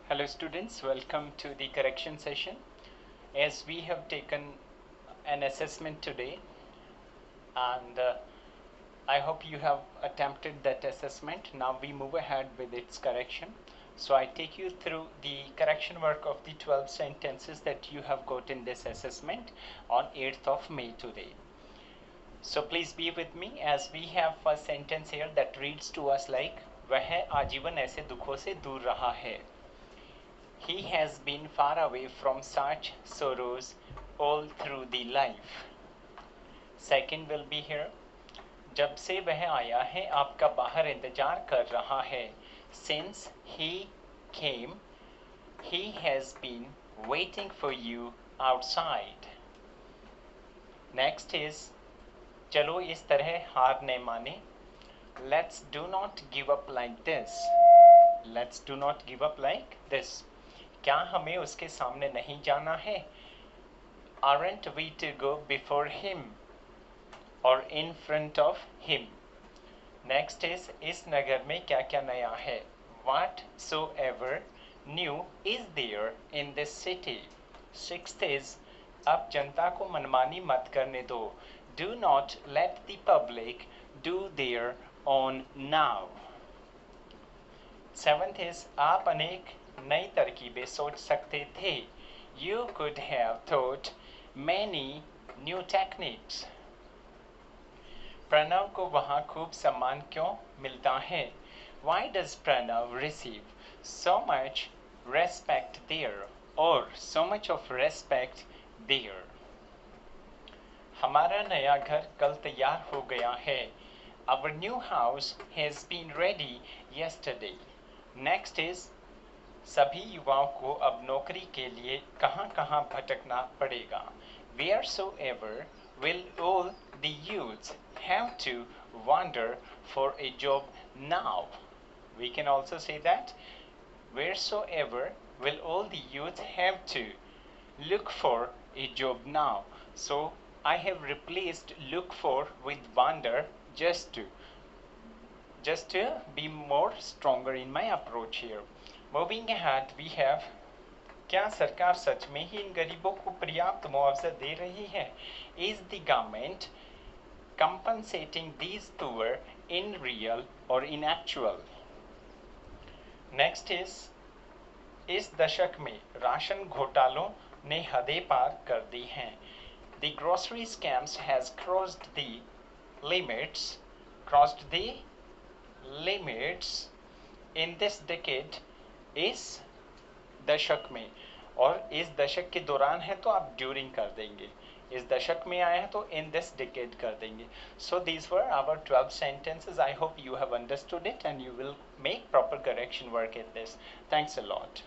Hello students, welcome to the correction session. As we have taken an assessment today and I hope you have attempted that assessment. Now we move ahead with its correction. So I take you through the correction work of the 12 sentences that you have got in this assessment on 8th of May today. So please be with me as we have a sentence here that reads to us like वह आजीवन ऐसे दुखों से दूर रहा है. He has been far away from such sorrows all through the life. Second will be here. जब से वह आया है आपका बाहर इंतजार कर रहा है. Since he came, he has been waiting for you outside. Next is चलो इस तरह हार न माने. Let's do not give up like this. Let's do not give up like this. क्या हमें उसके सामने नहीं जाना है? Aren't we to go before him or in front of him? Next is इस नगर में क्या क्या नया है? Whatsoever new is there in this city? Sixth is अब जनता को मनमानी मत करने दो. Do not let the public do their own now. Seventh is आप अनेक नई तरकीबें सोच सकते थे. You could have thought many new techniques. Pranav को वहाँ खूब सम्मान क्यों मिलता है? Why does Pranav receive so much respect there or so much of respect there? हमारा नया घर कल तैयार हो गया है. Our new house has been ready yesterday. Next is सभी युवाओं को अब नौकरी के लिए कहाँ-कहाँ भटकना पड़ेगा. Wheresoever will all the youths have to wander for a job now. We can also say that wheresoever will all the youth have to look for a job now. So I have replaced look for with wander just to be more stronger in my approach here. Moving ahead, we have क्या सरकार सच में ही इन गरीबों को पर्याप्त मुआवजा दे रही है? Is the government compensating these poor in real or in actual? Next is इस दशक में राशन घोटालों ने हदें पार कर दी हैं. The grocery scams has crossed the limits in this decade. इस दशक में और इस दशक के दौरान है तो आप ड्यूरिंग कर देंगे. इस दशक में आया है तो in this decade कर देंगे. So these were our 12 sentences. I hope you have understood it and you will make proper correction work in this. Thanks a lot.